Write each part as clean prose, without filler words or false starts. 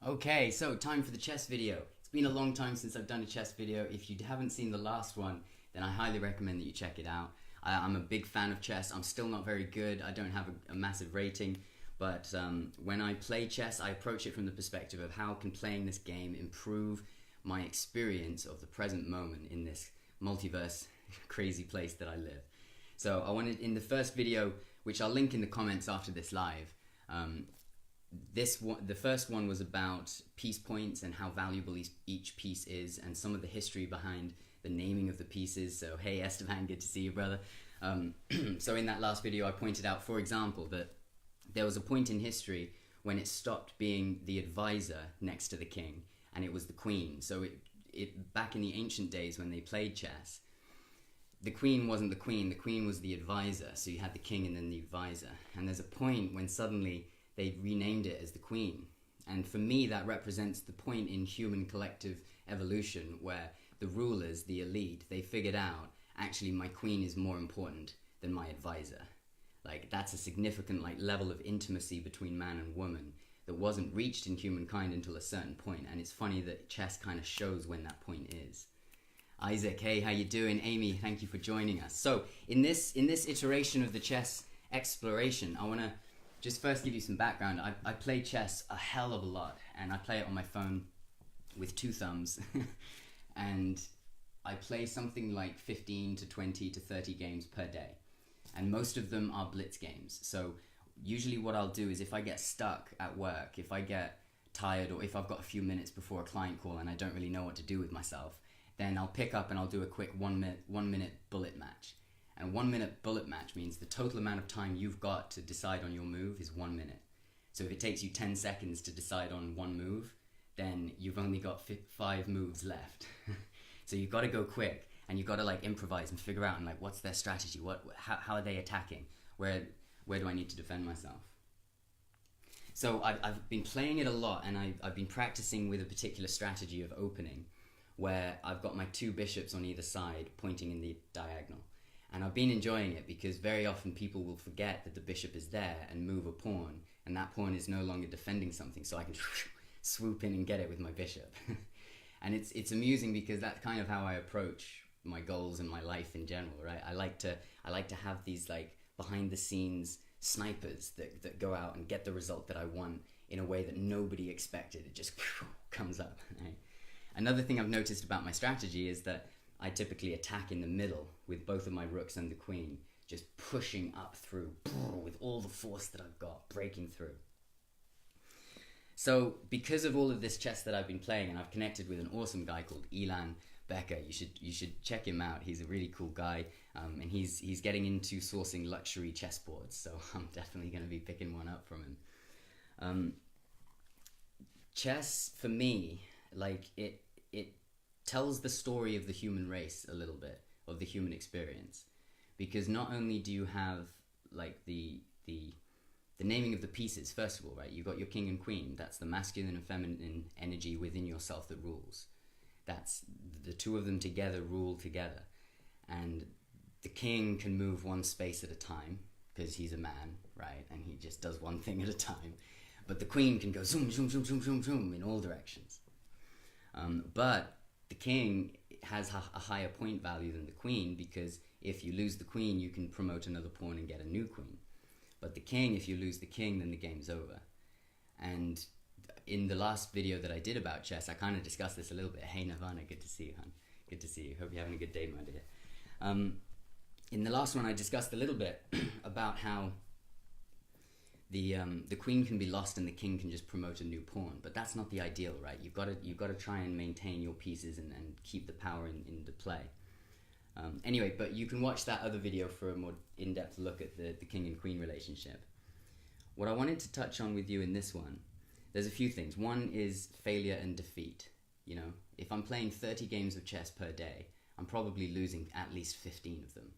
Okay, so time for the chess video. It's been a long time since I've done a chess video. If you haven't seen the last one, then I highly recommend that you check it out. I'm a big fan of chess. I'm still not very good. I don't have a massive rating, but when I play chess, I approach it from the perspective of how can playing this game improve my experience of the present moment in this multiverse crazy place that I live. So I wanted, in the first video, which I'll link in the comments after this live, the first one was about piece points and how valuable each piece is, and some of the history behind the naming of the pieces. So hey Esteban, good to see you, brother. So in that last video I pointed out, for example, that there was a point in history when it stopped being the advisor next to the king and it was the queen. So it back in the ancient days when they played chess, the queen wasn't the queen was the advisor. So you had the king and then the advisor, and there's a point when suddenly they renamed it as the queen. And for me, that represents the point in human collective evolution where the rulers, the elite, they figured out, actually my queen is more important than my advisor. Like, that's a significant level of intimacy between man and woman that wasn't reached in humankind until a certain point. And it's funny that chess kind of shows when that point is. Isaac, hey, how you doing? Amy, thank you for joining us. So in this iteration of the chess exploration, I want to just first give you some background. I play chess a hell of a lot, and I play it on my phone with two thumbs. And I play something like 15 to 20 to 30 games per day. And most of them are blitz games. So usually what I'll do is, if I get stuck at work, if I get tired, or if I've got a few minutes before a client call and I don't really know what to do with myself, then I'll pick up and I'll do a quick one minute bullet match. And 1 minute bullet match means the total amount of time you've got to decide on your move is 1 minute. So if it takes you 10 seconds to decide on one move, then you've only got 5 moves left. So you've got to go quick, and you've got to improvise and figure out, and what's their strategy, how are they attacking, where do I need to defend myself. So I've been playing it a lot, and I've been practicing with a particular strategy of opening, where I've got my 2 bishops on either side pointing in the diagonal. And I've been enjoying it because very often people will forget that the bishop is there and move a pawn, and that pawn is no longer defending something, so I can swoop in and get it with my bishop. And it's amusing because that's kind of how I approach my goals in my life in general, right? I like to have these behind the scenes snipers that go out and get the result that I want in a way that nobody expected. It just comes up, right? Another thing I've noticed about my strategy is that I typically attack in the middle with both of my rooks and the queen, just pushing up through with all the force that I've got, breaking through. So because of all of this chess that I've been playing, and I've connected with an awesome guy called Ilan Becker, you should check him out. He's a really cool guy, and he's getting into sourcing luxury chessboards, so I'm definitely going to be picking one up from him. Chess, for me, it tells the story of the human race a little bit, of the human experience, because not only do you have the naming of the pieces, first of all, right? You've got your king and queen. That's the masculine and feminine energy within yourself that rules. That's the 2 of them together rule together. And the king can move one space at a time because he's a man, right? And he just does one thing at a time. But the queen can go zoom, zoom, zoom, zoom, zoom, zoom in all directions. But the king has a higher point value than the queen, because if you lose the queen, you can promote another pawn and get a new queen. But the king, if you lose the king, then the game's over. And in the last video that I did about chess, I kind of discussed this a little bit. Hey Nirvana, good to see you, hon. Good to see you. Hope you're having a good day, my dear. In the last one, I discussed a little bit about how the queen can be lost and the king can just promote a new pawn. But that's not the ideal, right? You've got to try and maintain your pieces and keep the power in the play. Anyway, but you can watch that other video for a more in-depth look at the king and queen relationship. What I wanted to touch on with you in this one, there's a few things. One is failure and defeat. You know, if I'm playing 30 games of chess per day, I'm probably losing at least 15 of them.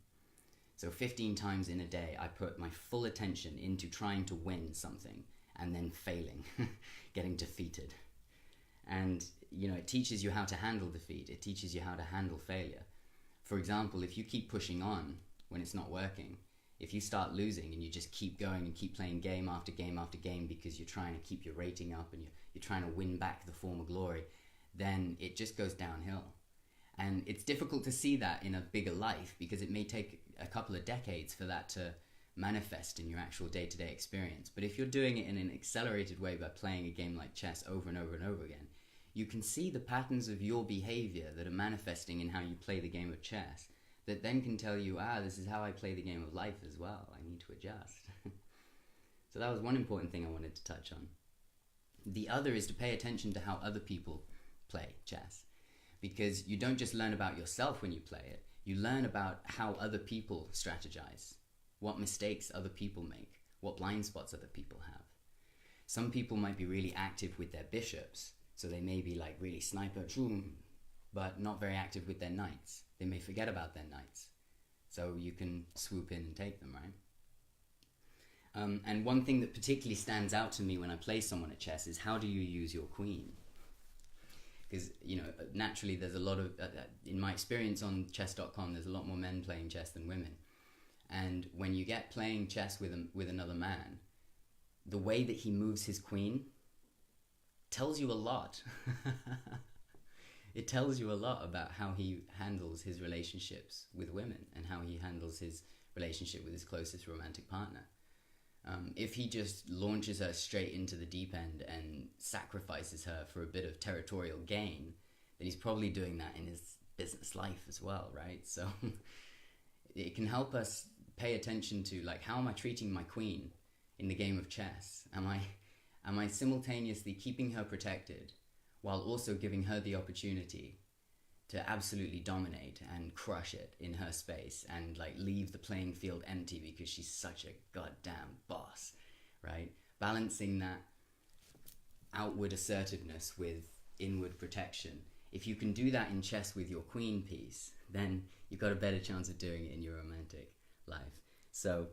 So 15 times in a day, I put my full attention into trying to win something and then failing, getting defeated. And, you know, it teaches you how to handle defeat. It teaches you how to handle failure. For example, if you keep pushing on when it's not working, If you start losing and you just keep going and keep playing game after game after game because you're trying to keep your rating up and you're trying to win back the former glory, then it just goes downhill. And it's difficult to see that in a bigger life because it may take a couple of decades for that to manifest in your actual day-to-day experience. But if you're doing it in an accelerated way by playing a game like chess over and over and over again, you can see the patterns of your behavior that are manifesting in how you play the game of chess that then can tell you, this is how I play the game of life as well. I need to adjust. So that was one important thing I wanted to touch on. The other is to pay attention to how other people play chess, because you don't just learn about yourself when you play it, you learn about how other people strategize, what mistakes other people make, what blind spots other people have. Some people might be really active with their bishops, so they may be like really sniper, but not very active with their knights. They may forget about their knights, so you can swoop in and take them, right? And one thing that particularly stands out to me when I play someone at chess is how do you use your queen? Because, naturally there's a lot of, in my experience on chess.com, there's a lot more men playing chess than women. And when you get playing chess with another man, the way that he moves his queen tells you a lot. It tells you a lot about how he handles his relationships with women and how he handles his relationship with his closest romantic partner. If he just launches her straight into the deep end and sacrifices her for a bit of territorial gain, then he's probably doing that in his business life as well, right? So it can help us pay attention to, like, how am I treating my queen in the game of chess? Am I simultaneously keeping her protected while also giving her the opportunity to absolutely dominate and crush it in her space and like leave the playing field empty because she's such a goddamn boss, right? Balancing that outward assertiveness with inward protection. If you can do that in chess with your queen piece, then you've got a better chance of doing it in your romantic life. So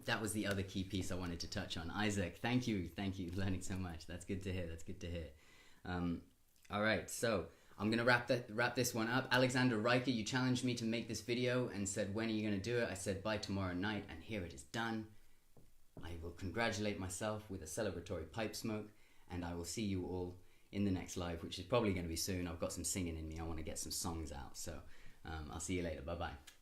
that was the other key piece I wanted to touch on. Isaac, thank you, learning so much. That's good to hear. All right, so I'm going to wrap this one up. Alexander Riker, you challenged me to make this video and said, when are you going to do it? I said, by tomorrow night, and here it is done. I will congratulate myself with a celebratory pipe smoke, and I will see you all in the next live, which is probably going to be soon. I've got some singing in me. I want to get some songs out, so I'll see you later. Bye-bye.